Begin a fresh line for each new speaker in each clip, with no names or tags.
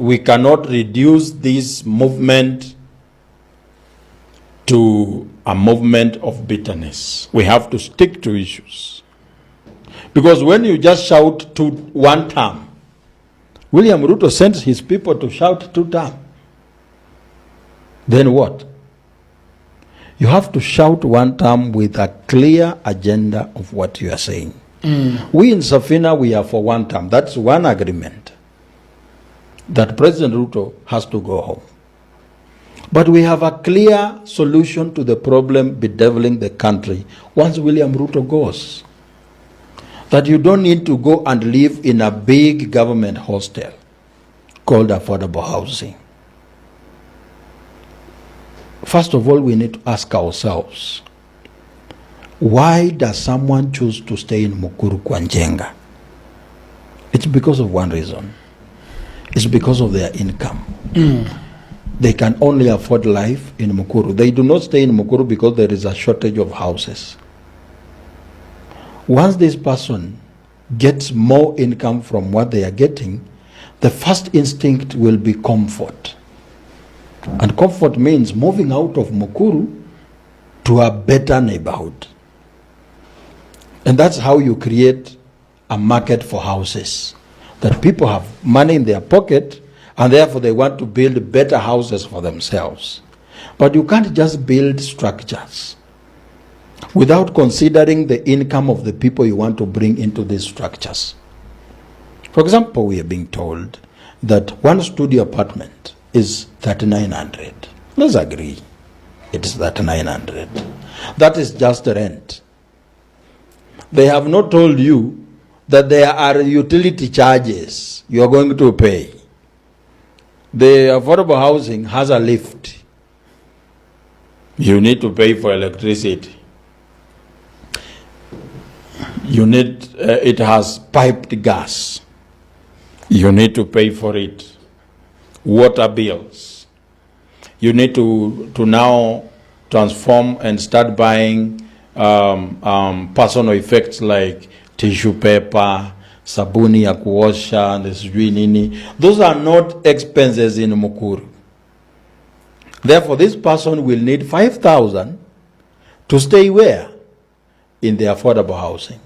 we cannot reduce this movement to a movement of bitterness. We have to stick to issues. Because when you just shout to one term, William Ruto sends his people to shout 2 terms. Then what? You have to shout 1 term with a clear agenda of what you are saying. We in Safina, we are for 1 term. That's one agreement, that President Ruto has to go home. But we have a clear solution to the problem bedeviling the country once William Ruto goes. That you don't need to go and live in a big government hostel called affordable housing. First of all, we need to ask ourselves, why does someone choose to stay in Mukuru Kwanjenga? It's because of one reason. It's because of their income. They can only afford life in Mukuru. They do not stay in Mukuru because there is a shortage of houses. Once this person gets more income from what they are getting, the first instinct will be comfort. And comfort means moving out of Mukuru to a better neighborhood. And that's how you create a market for houses. That people have money in their pocket and therefore they want to build better houses for themselves. But you can't just build structures without considering the income of the people you want to bring into these structures. For example, we are being told that 1 studio apartment is 3,900. Let's agree it is 3,900. That is just rent. They have not told you that there are utility charges you are going to pay. The affordable housing has a lift. You need to pay for electricity. You need, it has piped gas. You need to pay for it. Water bills. You need to now transform and start buying personal effects like tissue paper, sabuni ya kuosha, and sijui nini. Those are not expenses in Mukuru. Therefore, this person will need 5,000 to stay where? In the affordable housing.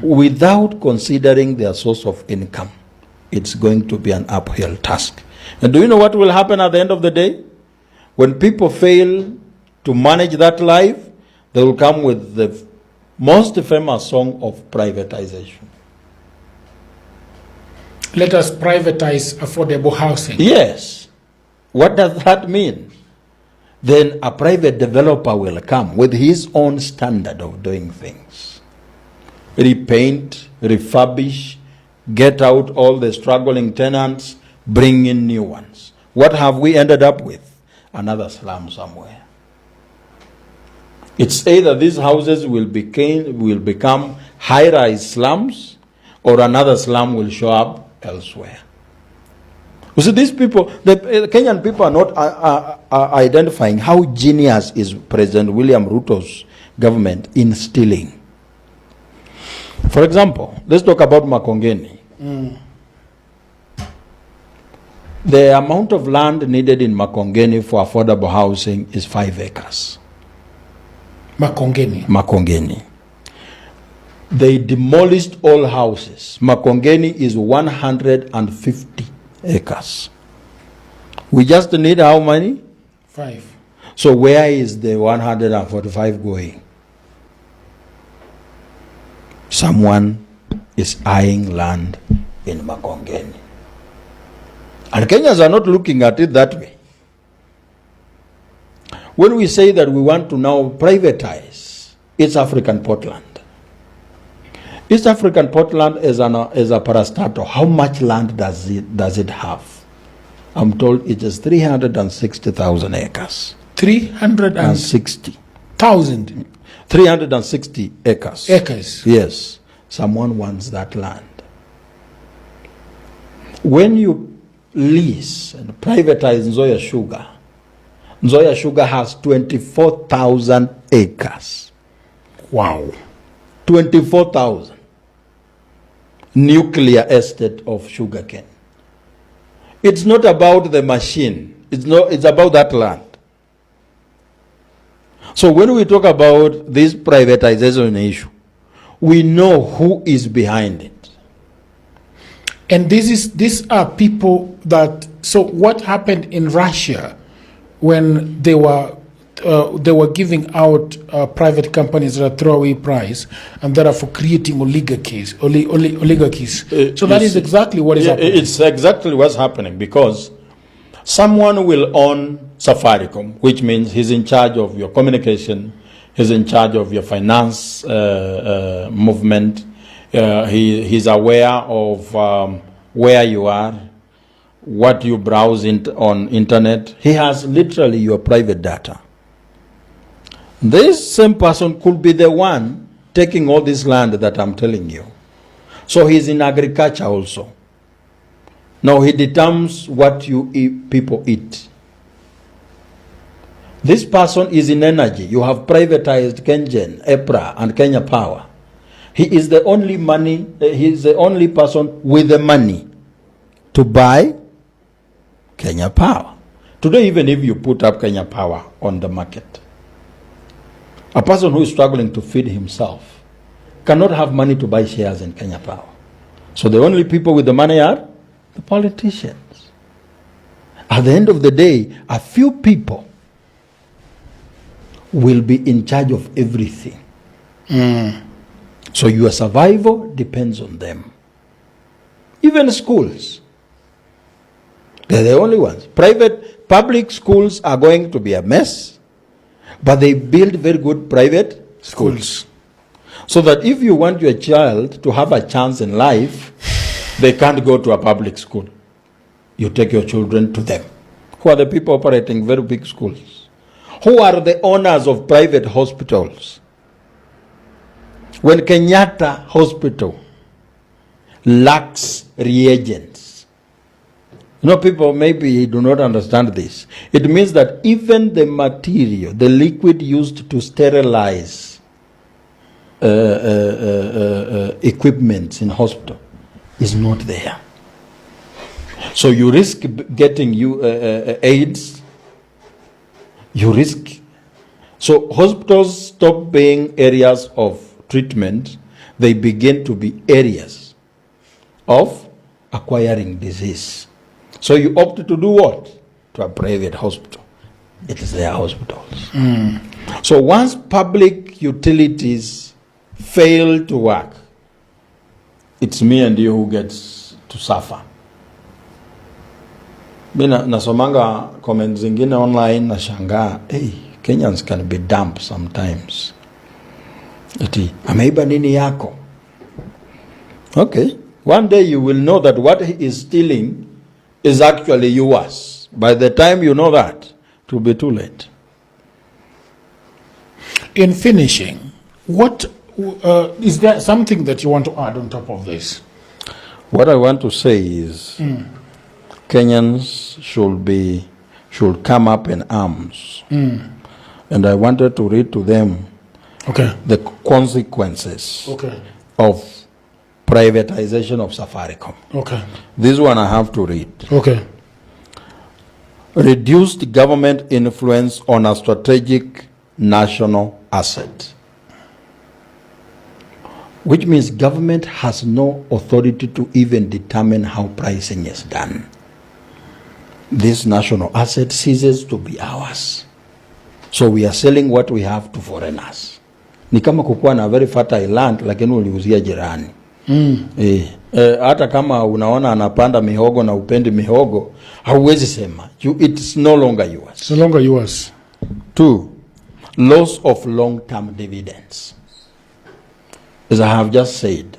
Without considering their source of income. It's going to be an uphill task. And do you know what will happen at the end of the day? When people fail to manage that life, they will come with the most famous song of privatization.
Let us privatize affordable housing.
Yes. What does that mean? Then a private developer will come with his own standard of doing things. Repaint, refurbish, get out all the struggling tenants, bring in new ones. What have we ended up with? Another slum somewhere. It's either these houses will become high-rise slums or another slum will show up elsewhere. You see, these people, the Kenyan people are not identifying how genius is President William Ruto's government in stealing. For example, let's talk about Makongeni. The amount of land needed in Makongeni for affordable housing is 5 acres. Makongeni. They demolished all houses. Makongeni is 150 acres. We just need how many?
5.
So where is the 145 going? Someone is eyeing land in Makongeni. And Kenyans are not looking at it that way. When we say that we want to now privatize East African Portland, East African Portland is a parastatal. How much land does it have? I'm told it is 360,000 acres.
360,000?
360 acres.
Acres?
Yes. Someone wants that land. When you lease and privatize Nzoia Sugar has 24,000 acres.
Wow.
24,000. Nuclear estate of sugarcane. It's not about the machine. It's about that land. So when we talk about this privatization issue, we know who is behind it.
And these are people that. So what happened in Russia when they were giving out private companies at a throwaway price, and therefore creating oligarchies. So that is exactly what is happening.
It's exactly what's happening, because someone will own Safaricom, which means he's in charge of your communication, he's in charge of your finance movement, he's aware of where you are, what you browse on internet. He has literally your private data. This same person could be the one taking all this land that I'm telling you. So he's in agriculture also. Now he determines what people eat. This person is in energy. You have privatized Kengen, EPRA, and Kenya Power. He is the only person with the money to buy Kenya Power. Today, even if you put up Kenya Power on the market, a person who is struggling to feed himself cannot have money to buy shares in Kenya Power. So the only people with the money are the politicians. At the end of the day, a few people will be in charge of everything. So your survival depends on them. Even schools, they're the only ones. Public schools are going to be a mess, but they build very good private schools. So that if you want your child to have a chance in life, they can't go to a public school. You take your children to them. Who are the people operating very big schools? Who are the owners of private hospitals? When Kenyatta Hospital lacks reagents, people maybe do not understand this. It means that even the material, the liquid used to sterilize equipment in hospital is not there. So you risk getting AIDS. You risk. So hospitals stop being areas of treatment. They begin to be areas of acquiring disease. So you opt to do what? To a private hospital. It is their hospitals. So once public utilities fail to work, it's me and you who gets to suffer. Mina nasomanga comments zingine online na shangaa, Kenyans can be dumb sometimes. Ati ameiba nini yako? Okay, one day you will know that what he is stealing is actually yours. By the time you know that, it will be too late.
In finishing, what is there something that you want to add on top of this?
What I want to say is Kenyans should come up in arms. And I wanted to read to them the consequences of privatization of Safaricom. This one I have to read. Reduced government influence on a strategic national asset. Which means government has no authority to even determine how pricing is done. This national asset ceases to be ours. So we are selling what we have to foreigners. Ni kama kukuwa na very fertile land lakini uliuzia jirani. Hata kama unaona anapanda mihogo na upendi mihogo, hauwezi sema. It's no longer yours.
It's no longer yours.
2, loss of long-term dividends. As I have just said,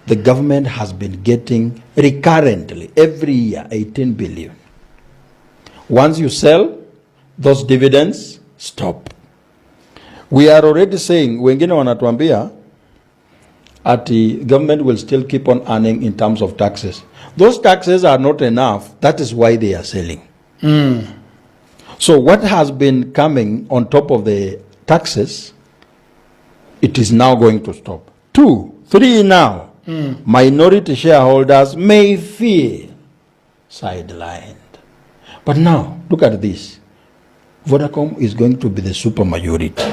the government has been getting recurrently every year 18 billion. Once you sell, those dividends stop. We are already saying, wengine wanatuambia, the government will still keep on earning in terms of taxes. Those taxes are not enough. That is why they are selling. So what has been coming on top of the taxes, it is now going to stop. 2, 3 now, minority shareholders may fear sidelined. But now, look at this. Vodacom is going to be the super majority.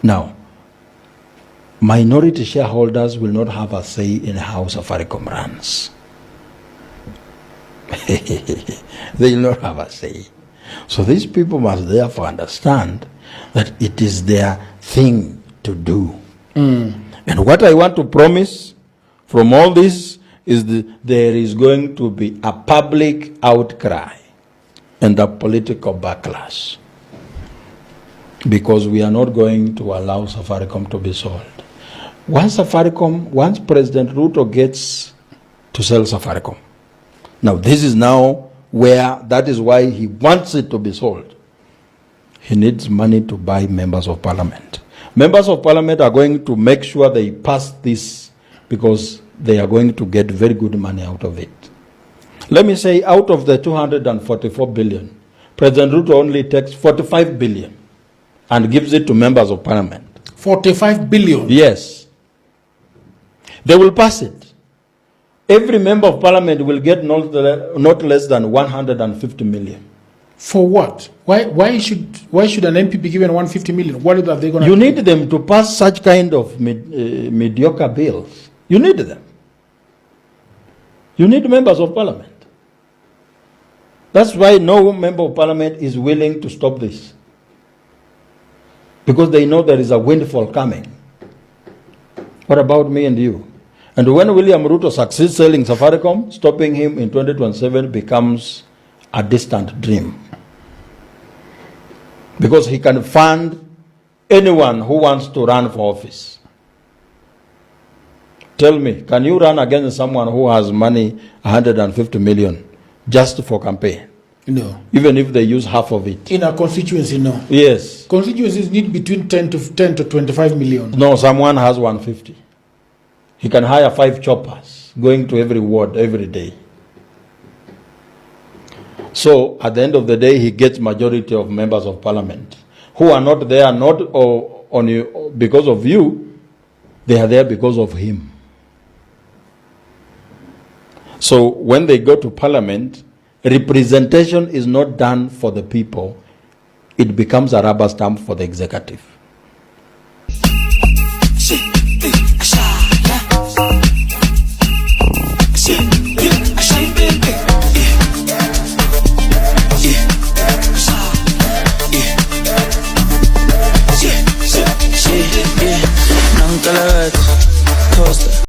Now, minority shareholders will not have a say in how Safaricom runs. They will not have a say. So these people must therefore understand that it is their thing to do. And what I want to promise from all this is that there is going to be a public outcry and a political backlash, because we are not going to allow Safaricom to be sold. Once President Ruto gets to sell Safaricom, now this is now where, that is why he wants it to be sold. He needs money to buy members of parliament. Members of parliament are going to make sure they pass this, because they are going to get very good money out of it. Let me say, out of the 244 billion, President Ruto only takes 45 billion and gives it to members of parliament.
45 billion?
Yes. They will pass it. Every member of parliament will get not less than 150 million.
For what? Why should an MP be given 150 million? What are they going to do?
You need them to pass such kind of mediocre bills. You need them. You need members of parliament. That's why no member of parliament is willing to stop this, because they know there is a windfall coming. What about me and you? And when William Ruto succeeds selling Safaricom, stopping him in 2027 becomes a distant dream, because he can fund anyone who wants to run for office. Tell me, can you run against someone who has money, 150 million, just for campaign?
No.
Even if they use half of it.
In a constituency, no.
Yes.
Constituencies need between 10 to 25 million.
No, someone has 150. He can hire 5 choppers going to every ward every day. So at the end of the day, he gets majority of members of parliament who are not there because of you. They are there because of him. So when they go to parliament, representation is not done for the people. It becomes a rubber stamp for the executive.